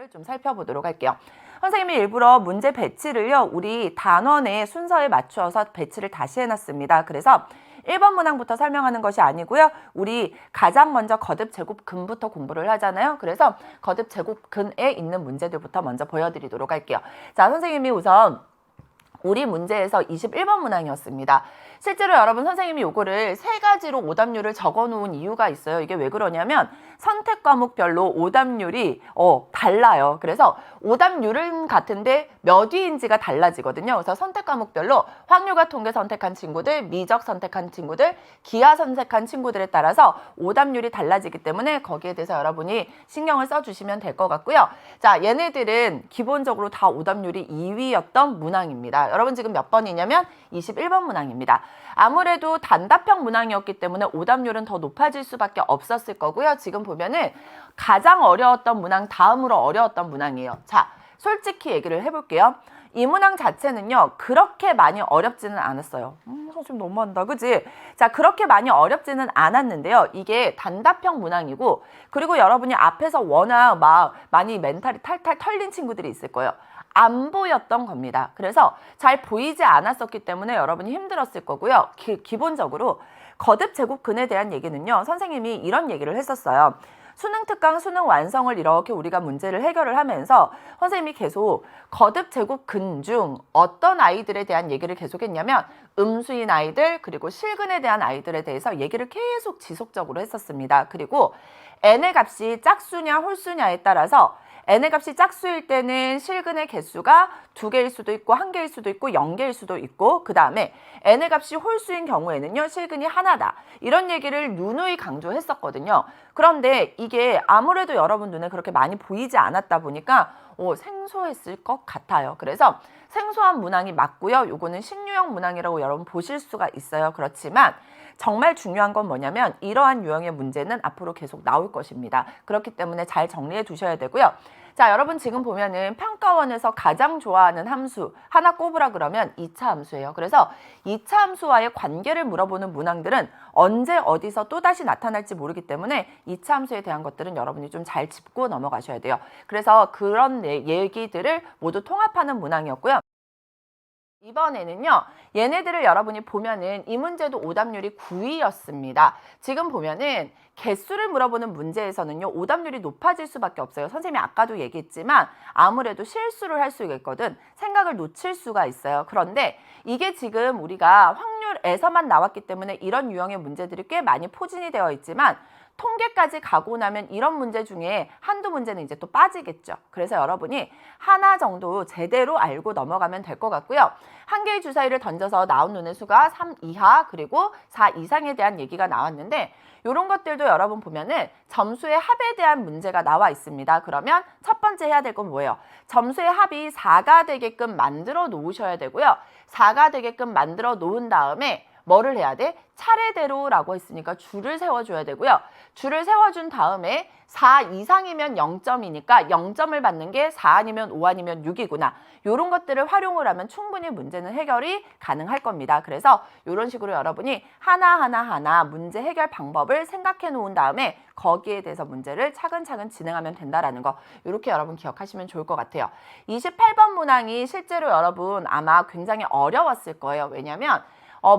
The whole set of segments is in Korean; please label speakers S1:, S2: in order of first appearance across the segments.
S1: 문제들을 좀 살펴보도록 할게요. 선생님이 일부러 문제 배치를요, 우리 단원의 순서에 맞추어서 배치를 다시 해놨습니다. 그래서 1번 문항부터 설명하는 것이 아니고요. 우리 가장 먼저 거듭 제곱근부터 공부를 하잖아요. 그래서 거듭 제곱근에 있는 문제들부터 먼저 보여드리도록 할게요. 자, 선생님이 우선 우리 문제에서 21번 문항이었습니다. 실제로 여러분 선생님이 요거를 세 가지로 오답률을 적어 놓은 이유가 있어요. 이게 왜 그러냐면 선택 과목별로 오답률이 달라요. 그래서 오답률은 같은데 몇 위인지가 달라지거든요. 그래서 선택 과목별로 확률과 통계 선택한 친구들, 미적 선택한 친구들, 기하 선택한 친구들에 따라서 오답률이 달라지기 때문에 거기에 대해서 여러분이 신경을 써주시면 될 것 같고요. 자, 얘네들은 기본적으로 다 오답률이 2위였던 문항입니다. 여러분 지금 몇 번이냐면 21번 문항입니다. 아무래도 단답형 문항이었기 때문에 오답률은 더 높아질 수밖에 없었을 거고요. 지금 보면은 가장 어려웠던 문항 다음으로 어려웠던 문항이에요. 자, 솔직히 얘기를 해볼게요. 이 문항 자체는요, 그렇게 많이 어렵지는 않았어요. 선생님 너무한다, 그지? 자, 그렇게 많이 어렵지는 않았는데요. 이게 단답형 문항이고, 그리고 여러분이 앞에서 워낙 막 많이 멘탈이 탈탈 털린 친구들이 있을 거예요. 안 보였던 겁니다. 그래서 잘 보이지 않았었기 때문에 여러분이 힘들었을 거고요. 기본적으로 거듭 제곱근에 대한 얘기는요, 선생님이 이런 얘기를 했었어요. 수능 특강, 수능 완성을 이렇게 우리가 문제를 해결을 하면서 선생님이 계속 거듭 제곱근 중 어떤 아이들에 대한 얘기를 계속 했냐면 음수인 아이들, 그리고 실근에 대한 아이들에 대해서 얘기를 계속 지속적으로 했었습니다. 그리고 n의 값이 짝수냐 홀수냐에 따라서 n의 값이 짝수일 때는 실근의 개수가 2개일 수도 있고 1개일 수도 있고 0개일 수도 있고, 그 다음에 n의 값이 홀수인 경우에는요, 실근이 하나다. 이런 얘기를 누누이 강조했었거든요. 그런데 이게 아무래도 여러분 눈에 그렇게 많이 보이지 않았다 보니까 생소했을 것 같아요. 그래서 생소한 문항이 맞고요. 요거는 신유형 문항이라고 여러분 보실 수가 있어요. 그렇지만 정말 중요한 건 뭐냐면 이러한 유형의 문제는 앞으로 계속 나올 것입니다. 그렇기 때문에 잘 정리해 두셔야 되고요. 자, 여러분 지금 보면은 평가원에서 가장 좋아하는 함수 하나 꼽으라 그러면 2차 함수예요. 그래서 2차 함수와의 관계를 물어보는 문항들은 언제 어디서 또다시 나타날지 모르기 때문에 2차 함수에 대한 것들은 여러분이 좀 잘 짚고 넘어가셔야 돼요. 그래서 그런 얘기들을 모두 통합하는 문항이었고요. 이번에는요, 얘네들을 여러분이 보면은 이 문제도 오답률이 9위였습니다. 지금 보면은 개수를 물어보는 문제에서는요, 오답률이 높아질 수밖에 없어요. 선생님이 아까도 얘기했지만 아무래도 실수를 할 수가 있거든. 생각을 놓칠 수가 있어요. 그런데 이게 지금 우리가 확률에서만 나왔기 때문에 이런 유형의 문제들이 꽤 많이 포진이 되어 있지만 통계까지 가고 나면 이런 문제 중에 한두 문제는 이제 또 빠지겠죠. 그래서 여러분이 하나 정도 제대로 알고 넘어가면 될 것 같고요. 한 개의 주사위를 던져서 나온 눈의 수가 3 이하 그리고 4 이상에 대한 얘기가 나왔는데 이런 것들도 여러분 보면은 점수의 합에 대한 문제가 나와 있습니다. 그러면 첫 번째 해야 될 건 뭐예요? 점수의 합이 4가 되게끔 만들어 놓으셔야 되고요. 4가 되게끔 만들어 놓은 다음에 뭐를 해야 돼? 차례대로라고 했으니까 줄을 세워줘야 되고요. 줄을 세워준 다음에 4 이상이면 0점이니까 0점을 받는 게 4 아니면 5 아니면 6이구나. 이런 것들을 활용을 하면 충분히 문제는 해결이 가능할 겁니다. 그래서 이런 식으로 여러분이 하나하나 문제 해결 방법을 생각해 놓은 다음에 거기에 대해서 문제를 차근차근 진행하면 된다라는 거, 이렇게 여러분 기억하시면 좋을 것 같아요. 28번 문항이 실제로 여러분 아마 굉장히 어려웠을 거예요. 왜냐면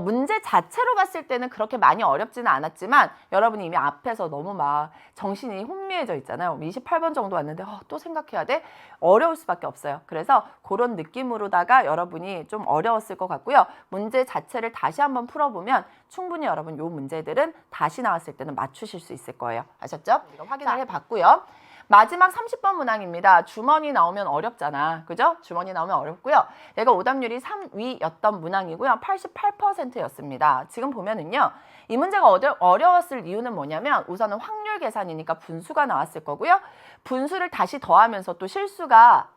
S1: 문제 자체로 봤을 때는 그렇게 많이 어렵지는 않았지만 여러분이 이미 앞에서 너무 막 정신이 혼미해져 있잖아요. 28번 정도 왔는데 또 생각해야 돼? 어려울 수밖에 없어요. 그래서 그런 느낌으로다가 여러분이 좀 어려웠을 것 같고요. 문제 자체를 다시 한번 풀어보면 충분히 여러분 요 문제들은 다시 나왔을 때는 맞추실 수 있을 거예요. 아셨죠? 이거 확인을 해봤고요. 마지막 30번 문항입니다. 주머니 나오면 어렵잖아. 그죠? 주머니 나오면 어렵고요. 얘가 오답률이 3위였던 문항이고요. 88%였습니다. 지금 보면은요, 이 문제가 어려웠을 이유는 뭐냐면 우선은 확률 계산이니까 분수가 나왔을 거고요. 분수를 다시 더하면서 또 실수가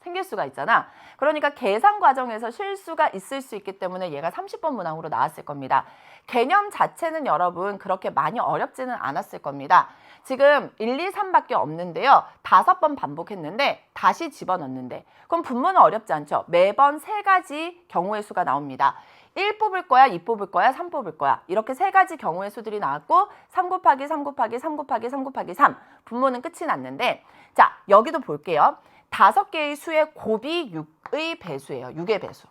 S1: 생길 수가 있잖아. 그러니까 계산 과정에서 실수가 있을 수 있기 때문에 얘가 30번 문항으로 나왔을 겁니다. 개념 자체는 여러분 그렇게 많이 어렵지는 않았을 겁니다. 지금 1, 2, 3밖에 없는데요. 5번 반복했는데 다시 집어넣는데 그럼 분모는 어렵지 않죠? 매번 3가지 경우의 수가 나옵니다. 1 뽑을 거야, 2 뽑을 거야, 3 뽑을 거야. 이렇게 세 가지 경우의 수들이 나왔고 3 곱하기 3 곱하기 3 곱하기 3 곱하기 3 분모는 끝이 났는데 자 여기도 볼게요. 5개의 수의 곱이 6의 배수예요. 6의 배수.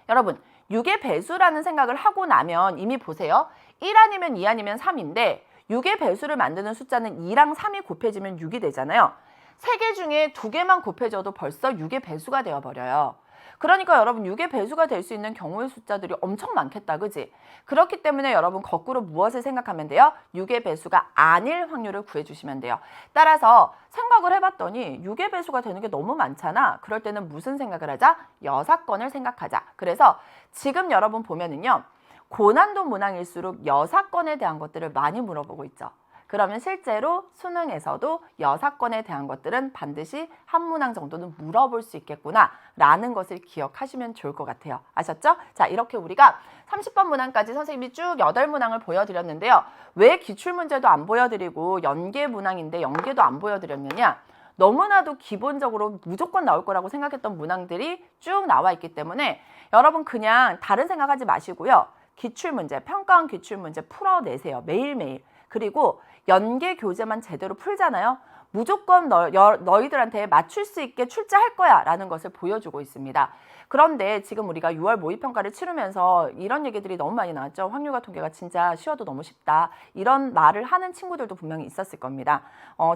S1: 여러분 6의 배수라는 생각을 하고 나면 이미 보세요. 1 아니면 2 아니면 3인데 6의 배수를 만드는 숫자는 2랑 3이 곱해지면 6이 되잖아요. 3개 중에 2개만 곱해져도 벌써 6의 배수가 되어버려요. 그러니까 여러분 6의 배수가 될 수 있는 경우의 숫자들이 엄청 많겠다. 그지? 그렇기 때문에 여러분 거꾸로 무엇을 생각하면 돼요? 6의 배수가 아닐 확률을 구해주시면 돼요. 따라서 생각을 해봤더니 6의 배수가 되는 게 너무 많잖아. 그럴 때는 무슨 생각을 하자? 여사건을 생각하자. 그래서 지금 여러분 보면은요. 고난도 문항일수록 여사건에 대한 것들을 많이 물어보고 있죠. 그러면 실제로 수능에서도 여사건에 대한 것들은 반드시 한 문항 정도는 물어볼 수 있겠구나 라는 것을 기억하시면 좋을 것 같아요. 아셨죠? 자, 이렇게 우리가 30번 문항까지 선생님이 쭉 8문항을 보여드렸는데요. 왜 기출문제도 안 보여드리고 연계 문항인데 연계도 안 보여드렸느냐? 너무나도 기본적으로 무조건 나올 거라고 생각했던 문항들이 쭉 나와 있기 때문에 여러분 그냥 다른 생각하지 마시고요. 기출문제, 평가원 기출문제 풀어내세요. 매일매일. 그리고 연계 교재만 제대로 풀잖아요. 무조건 너희들한테 맞출 수 있게 출제할 거야 라는 것을 보여주고 있습니다. 그런데 지금 우리가 6월 모의평가를 치르면서 이런 얘기들이 너무 많이 나왔죠. 확률과 통계가 진짜 쉬워도 너무 쉽다. 이런 말을 하는 친구들도 분명히 있었을 겁니다.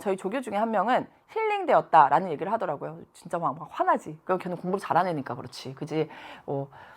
S1: 저희 조교 중에 한 명은 힐링되었다라는 얘기를 하더라고요. 진짜 막 화나지. 걔는 공부를 잘하는 애니까 그렇지. 그지?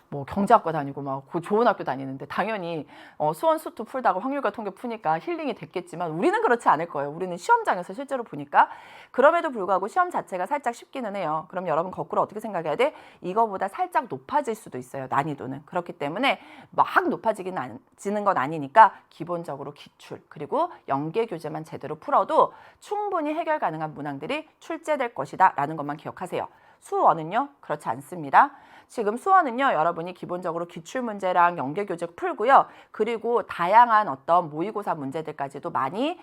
S1: 뭐 경제학과 다니고 막 좋은 학교 다니는데 당연히 수원 수투 풀다가 확률과 통계 푸니까 힐링이 됐겠지만 우리는 그렇지 않을 거예요. 우리는 시험장에서 실제로 보니까 그럼에도 불구하고 시험 자체가 살짝 쉽기는 해요. 그럼 여러분 거꾸로 어떻게 생각해야 돼? 이거보다 살짝 높아질 수도 있어요. 난이도는. 그렇기 때문에 막 높아지는 건 아니니까 기본적으로 기출 그리고 연계 교재만 제대로 풀어도 충분히 해결 가능한 문항들이 출제될 것이다 라는 것만 기억하세요. 수원은요? 그렇지 않습니다. 지금 수원은요, 여러분이 기본적으로 기출문제랑 연계교재 풀고요. 그리고 다양한 어떤 모의고사 문제들까지도 많이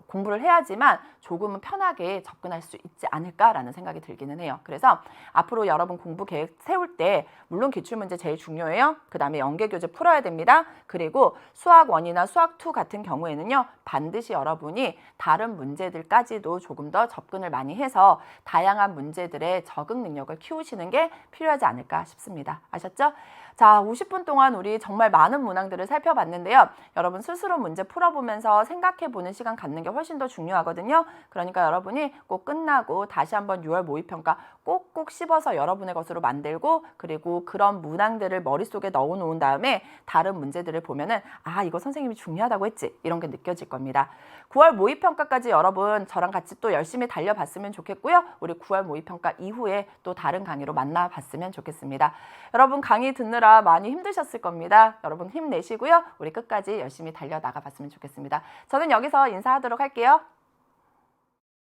S1: 공부를 해야지만 조금은 편하게 접근할 수 있지 않을까라는 생각이 들기는 해요. 그래서 앞으로 여러분 공부 계획 세울 때 물론 기출문제 제일 중요해요. 그 다음에 연계교재 풀어야 됩니다. 그리고 수학 1이나 수학 2 같은 경우에는요. 반드시 여러분이 다른 문제들까지도 조금 더 접근을 많이 해서 다양한 문제들의 적응 능력을 키우시는 게 필요하지 않을까 싶습니다. 아셨죠? 자, 50분 동안 우리 정말 많은 문항들을 살펴봤는데요. 여러분 스스로 문제 풀어보면서 생각해보는 시간 갖는 게 훨씬 더 중요하거든요. 그러니까 여러분이 꼭 끝나고 다시 한번 6월 모의평가 꼭꼭 씹어서 여러분의 것으로 만들고 그리고 그런 문항들을 머릿속에 넣어놓은 다음에 다른 문제들을 보면은 아, 이거 선생님이 중요하다고 했지. 이런 게 느껴질 겁니다. 9월 모의평가까지 여러분 저랑 같이 또 열심히 달려봤으면 좋겠고요. 우리 9월 모의평가 이후에 또 다른 강의로 만나봤으면 좋겠습니다. 여러분 강의 듣느라 많이 힘드셨을 겁니다. 여러분 힘내시고요. 우리 끝까지 열심히 달려나가 봤으면 좋겠습니다. 저는 여기서 인사하도록 할게요.